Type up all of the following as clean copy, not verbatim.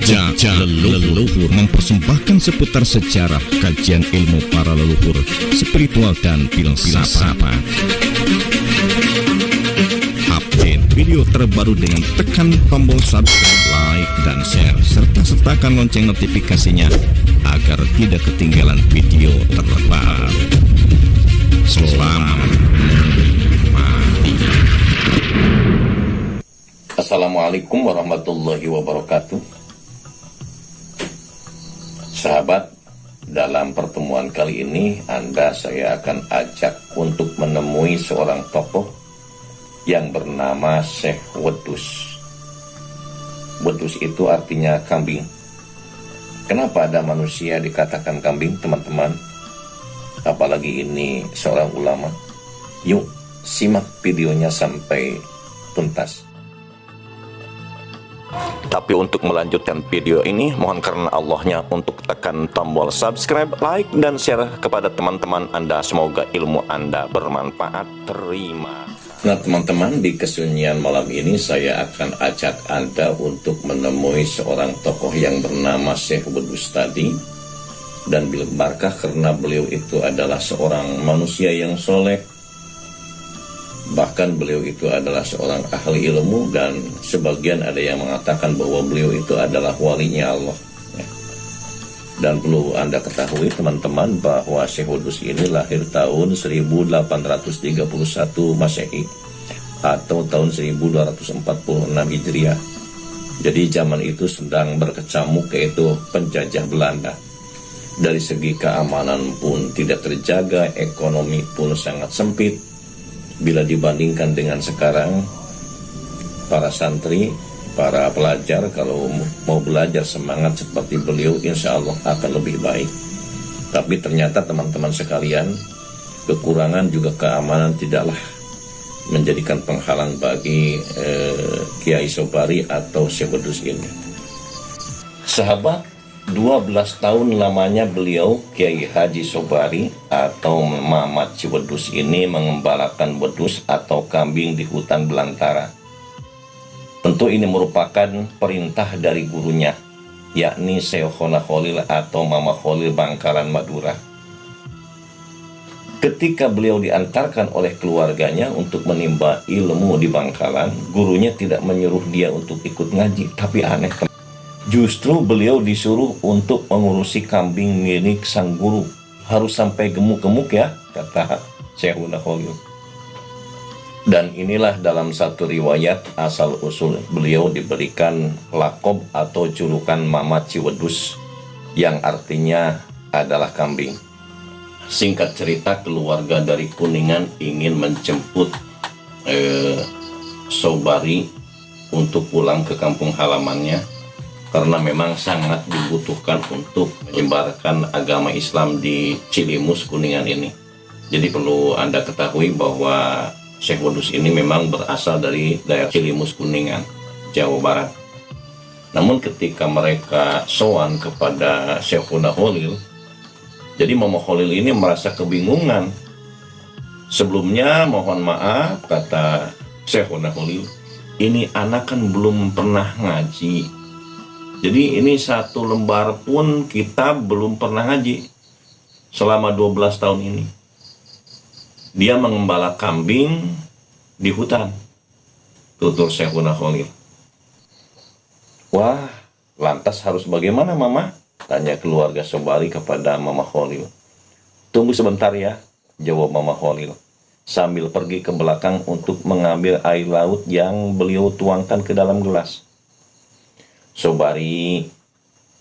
Jejak leluhur mempersembahkan seputar sejarah, kajian ilmu para leluhur, spiritual dan filsafat. Update video terbaru dengan tekan tombol subscribe, like, dan share, serta sertakan lonceng notifikasinya agar tidak ketinggalan video terbaru. Selamat menikmati. Assalamualaikum warahmatullahi wabarakatuh. Sahabat, dalam pertemuan kali ini saya akan ajak untuk menemui seorang tokoh yang bernama Syekh Wedus. Wedus itu artinya kambing. Kenapa ada manusia dikatakan kambing, teman-teman? Apalagi ini seorang ulama. Yuk, simak videonya sampai tuntas. Tapi untuk melanjutkan video ini, mohon karena Allahnya untuk tekan tombol subscribe, like, dan share kepada teman-teman Anda. Semoga ilmu Anda bermanfaat. Terima kasih. Nah teman-teman, di kesunyian malam ini saya akan ajak Anda untuk menemui seorang tokoh yang bernama Syekh Wedus tadi. Dan berkah karena beliau itu adalah seorang manusia yang soleh. Bahkan beliau itu adalah seorang ahli ilmu, dan sebagian ada yang mengatakan bahwa beliau itu adalah walinya Allah. Dan perlu Anda ketahui teman-teman bahwa Syekh Wedus ini lahir tahun 1831 Masehi atau tahun 1246 Hijriah. Jadi zaman itu sedang berkecamuk, yaitu penjajah Belanda. Dari segi keamanan pun tidak terjaga, ekonomi pun sangat sempit. Bila dibandingkan dengan sekarang, para santri, para pelajar kalau mau belajar semangat seperti beliau, insya Allah akan lebih baik. Tapi ternyata teman-teman sekalian, kekurangan juga keamanan tidaklah menjadikan penghalang bagi Kiai Sobari atau Syekh Wedus ini. Sahabat, 12 tahun lamanya beliau, Kiai Haji Sobari atau Mamat Ciwedus ini mengembalakan wedus atau kambing di hutan belantara. Tentu ini merupakan perintah dari gurunya, yakni Syekhona Khalil atau Mama Khalil Bangkalan Madura. Ketika beliau diantarkan oleh keluarganya untuk menimba ilmu di Bangkalan, gurunya tidak menyuruh dia untuk ikut ngaji, tapi aneh. Justru beliau disuruh untuk mengurusi kambing milik sang guru. Harus sampai gemuk-gemuk ya, kata Syekhuna Khalil. Dan inilah dalam satu riwayat asal-usul beliau diberikan lakob atau julukan Mamat Ciwedus, yang artinya adalah kambing. Singkat cerita, keluarga dari Kuningan ingin menjemput Sobari untuk pulang ke kampung halamannya, karena memang sangat dibutuhkan untuk menyebarkan agama Islam di Cilimus Kuningan ini. Jadi perlu Anda ketahui bahwa Syekh Wedus ini memang berasal dari daerah Cilimus Kuningan, Jawa Barat. Namun ketika mereka sowan kepada Syekhuna Khalil, jadi Mama Khalil ini merasa kebingungan. Sebelumnya, mohon maaf, kata Syekhuna Khalil, ini anak kan belum pernah ngaji. Jadi ini satu lembar pun kita belum pernah ngaji selama 12 tahun ini. Dia mengembala kambing di hutan, tutur Syekhuna Khalil. Wah, lantas harus bagaimana Mama? Tanya keluarga Sobari kepada Mama Khalil. Tunggu sebentar ya, jawab Mama Khalil, sambil pergi ke belakang untuk mengambil air laut yang beliau tuangkan ke dalam gelas. Sobari,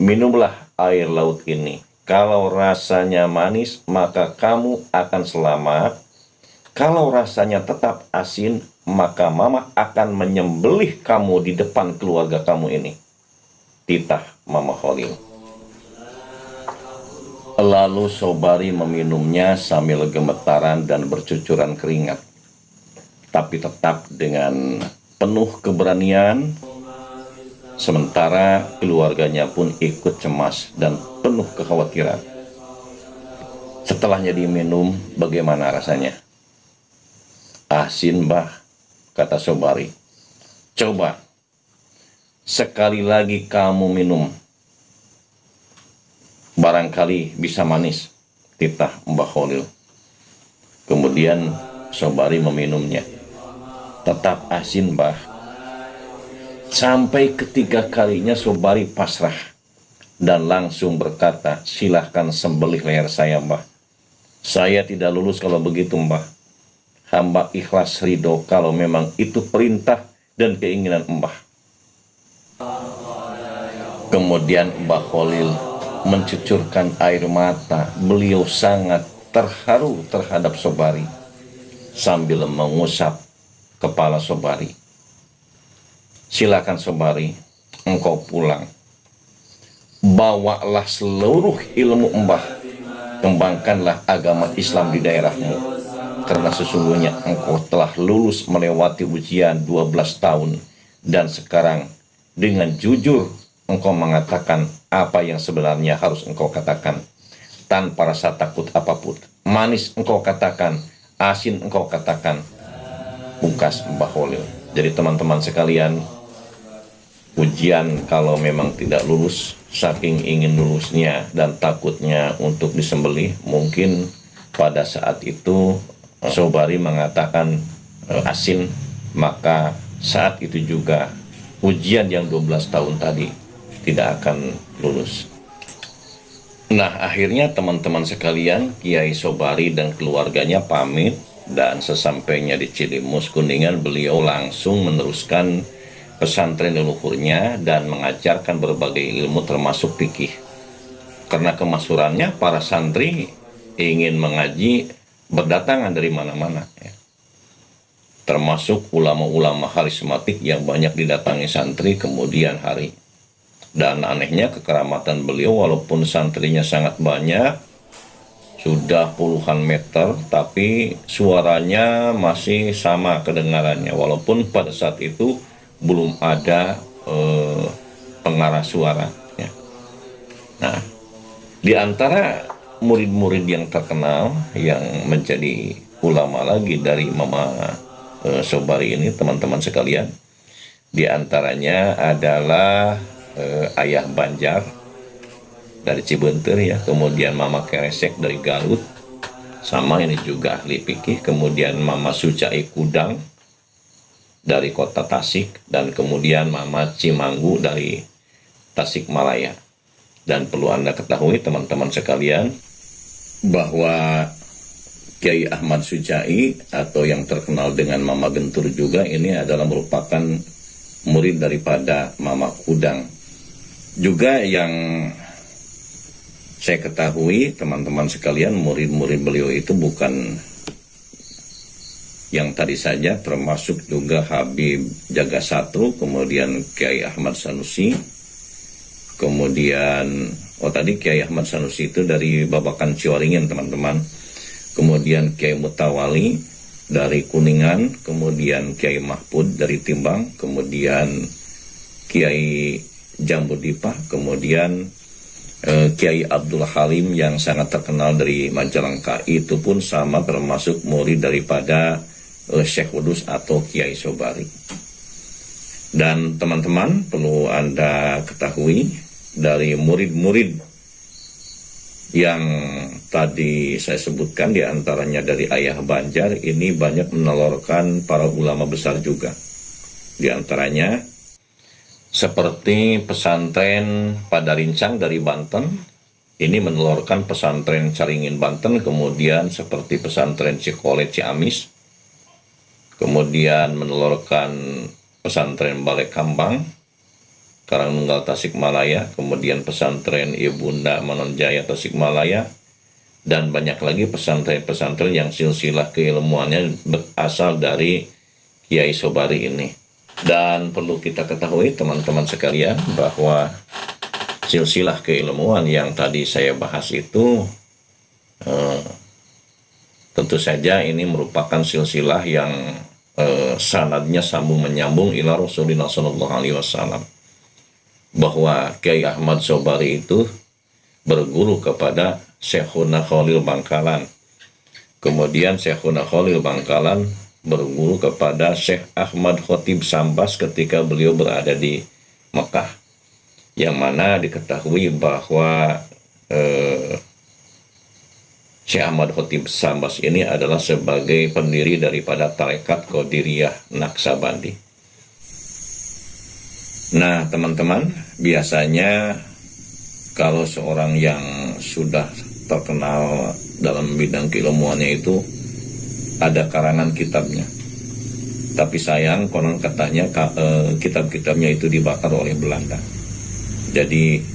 minumlah air laut ini. Kalau rasanya manis, maka kamu akan selamat. Kalau rasanya tetap asin, maka Mama akan menyembelih kamu di depan keluarga kamu ini. Titah Mama Khalil. Lalu Sobari meminumnya sambil gemetaran dan bercucuran keringat. Tapi tetap dengan penuh keberanian. Sementara keluarganya pun ikut cemas dan penuh kekhawatiran. Setelahnya diminum, bagaimana rasanya? Asin, Mbah, kata Sobari. Coba. sekali lagi kamu minum, barangkali bisa manis, titah Mbah Khalil. Kemudian Sobari meminumnya. Tetap asin, Mbah. Sampai ketiga kalinya Sobari pasrah dan langsung berkata, silahkan sembelih leher saya, Mbah. Saya tidak lulus kalau begitu, Mbah. Hamba ikhlas ridho kalau memang itu perintah dan keinginan Mbah. Kemudian Mbah Khalil mencucurkan air mata. Beliau sangat terharu terhadap Sobari sambil mengusap kepala Sobari. Silakan Sobari, engkau pulang. Bawalah seluruh ilmu Mbah. Kembangkanlah agama Islam di daerahmu. Karena sesungguhnya engkau telah lulus melewati ujian 12 tahun. Dan sekarang dengan jujur engkau mengatakan apa yang sebenarnya harus engkau katakan. Tanpa rasa takut apapun. Manis engkau katakan, asin engkau katakan. Pungkas Mbah Khalil. Jadi teman-teman sekalian, ujian kalau memang tidak lulus, saking ingin lulusnya dan takutnya untuk disembelih, mungkin pada saat itu Sobari mengatakan asin, maka saat itu juga ujian yang 12 tahun tadi tidak akan lulus. Nah, akhirnya teman-teman sekalian, Kiai Sobari dan keluarganya pamit, dan sesampainya di Cilimus Kuningan beliau langsung meneruskan pesantren leluhurnya dan mengajarkan berbagai ilmu termasuk fikih. Karena kemasyhurannya para santri ingin mengaji berdatangan dari mana-mana, ya. Termasuk ulama-ulama karismatik yang banyak didatangi santri kemudian hari. Dan anehnya kekeramatan beliau, walaupun santrinya sangat banyak, sudah puluhan meter, tapi suaranya masih sama kedengarannya, walaupun pada saat itu belum ada pengarah suara, ya. Nah, di antara murid-murid yang terkenal yang menjadi ulama lagi dari Mama Sobari ini, teman-teman sekalian, di antaranya adalah Ayah Banjar dari Cibentur, ya, kemudian Mama Keresek dari Garut, sama ini juga ahli fikih, kemudian Mama Sucai Kudang dari kota Tasik, dan kemudian Mama Cimanggu dari Tasikmalaya. Dan perlu Anda ketahui teman-teman sekalian, bahwa Kiai Ahmad Sucai atau yang terkenal dengan Mama Gentur juga ini adalah merupakan murid daripada Mama Kudang. Juga yang saya ketahui teman-teman sekalian, murid-murid beliau itu bukan yang tadi saja, termasuk juga Habib Jagasatru, kemudian Kiai Ahmad Sanusi, kemudian tadi Kiai Ahmad Sanusi itu dari Babakan Ciwaringin, teman-teman, kemudian Kiai Mutawali dari Kuningan, kemudian Kiai Mahfud dari Timbang, kemudian Kiai Jambudipa, kemudian Kiai Abdul Halim yang sangat terkenal dari Majalengka, itu pun sama termasuk murid daripada Syekh Kudus atau Kiai Sobari. Dan teman-teman perlu Anda ketahui, dari murid-murid yang tadi saya sebutkan, diantaranya dari Ayah Banjar, ini banyak menelurkan para ulama besar juga. Di antaranya seperti pesantren Padarincang dari Banten, ini menelurkan pesantren Caringin Banten, kemudian seperti pesantren Cikole Ciamis, kemudian menelurkan pesantren Balai Kambang, Karangnunggal Tasikmalaya, kemudian pesantren Ibunda Manonjaya Tasikmalaya, dan banyak lagi pesantren-pesantren yang silsilah keilmuannya berasal dari Kiai Sobari ini. Dan perlu kita ketahui teman-teman sekalian, bahwa silsilah keilmuan yang tadi saya bahas itu tentu saja ini merupakan silsilah yang sanadnya sambung menyambung ila Rasulullah SAW, bahwa Kiai Ahmad Sobari itu berguru kepada Syekhuna Khalil Bangkalan, kemudian Syekhuna Khalil Bangkalan berguru kepada Syekh Ahmad Khotib Sambas ketika beliau berada di Mekah, yang mana diketahui bahwa Syekh Ahmad Khotib Sambas ini adalah sebagai pendiri daripada tarekat Qadiriyah Naqsabandi. Nah, teman-teman, biasanya kalau seorang yang sudah terkenal dalam bidang keilmuannya itu ada karangan kitabnya. Tapi sayang, konon katanya kitab-kitabnya itu dibakar oleh Belanda. Jadi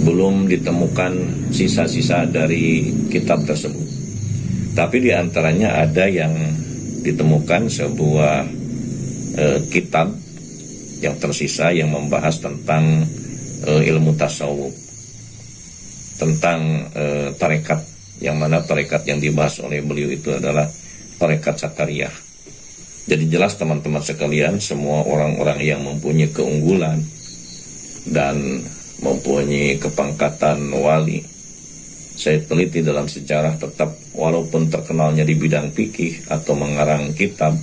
belum ditemukan sisa-sisa dari kitab tersebut. Tapi di antaranya ada yang ditemukan sebuah kitab yang tersisa yang membahas tentang ilmu tasawuf, tentang tarekat, yang mana tarekat yang dibahas oleh beliau itu adalah tarekat Sakariyah. Jadi jelas teman-teman sekalian, semua orang-orang yang mempunyai keunggulan dan mempunyai kepangkatan wali, saya teliti dalam sejarah, tetap walaupun terkenalnya di bidang fikih atau mengarang kitab,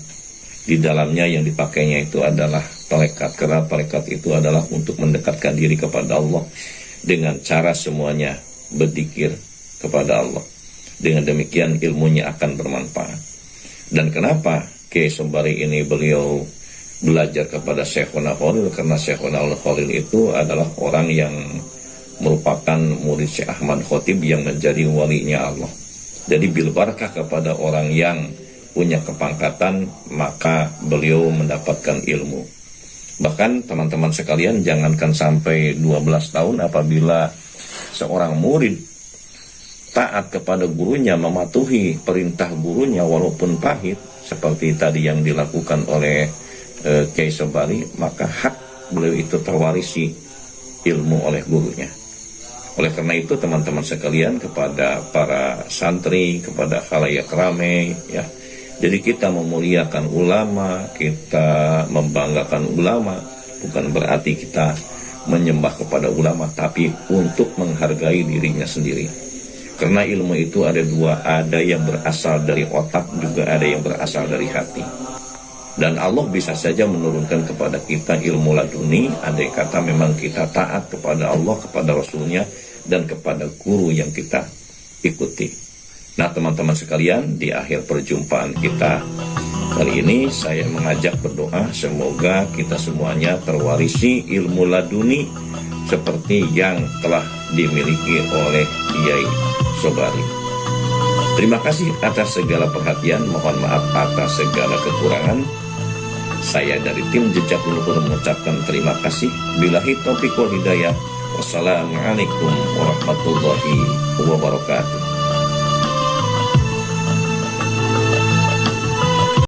di dalamnya yang dipakainya itu adalah tarekat, karena tarekat itu adalah untuk mendekatkan diri kepada Allah dengan cara semuanya berzikir kepada Allah. Dengan demikian ilmunya akan bermanfaat. Dan kenapa Kiai Sobari ini beliau belajar kepada Syekhuna Khalil? Karena Syekhuna Khalil itu adalah orang yang merupakan murid Syekh Ahmad Khotib yang menjadi walinya Allah. Jadi bil barakah kepada orang yang punya kepangkatan, maka beliau mendapatkan ilmu. Bahkan teman-teman sekalian, jangankan sampai 12 tahun, apabila seorang murid taat kepada gurunya, mematuhi perintah gurunya walaupun pahit, seperti tadi yang dilakukan oleh Kiai Sobari, maka hak beliau itu terwarisi ilmu oleh gurunya. Oleh karena itu teman-teman sekalian, kepada para santri, kepada khalayak ramai, ya, jadi kita memuliakan ulama, kita membanggakan ulama, bukan berarti kita menyembah kepada ulama, tapi untuk menghargai dirinya sendiri. Karena ilmu itu ada dua, ada yang berasal dari otak, juga ada yang berasal dari hati. Dan Allah bisa saja menurunkan kepada kita ilmu laduni, andai kata memang kita taat kepada Allah, kepada Rasulnya, dan kepada guru yang kita ikuti. Nah teman-teman sekalian, di akhir perjumpaan kita kali ini, saya mengajak berdoa, semoga kita semuanya terwarisi ilmu laduni seperti yang telah dimiliki oleh Kiai Sobari. Terima kasih atas segala perhatian, mohon maaf atas segala kekurangan. Saya dari tim Jejak Leluhur mengucapkan terima kasih. Billahi taufiq wal hidayah. Wassalamualaikum warahmatullahi wabarakatuh.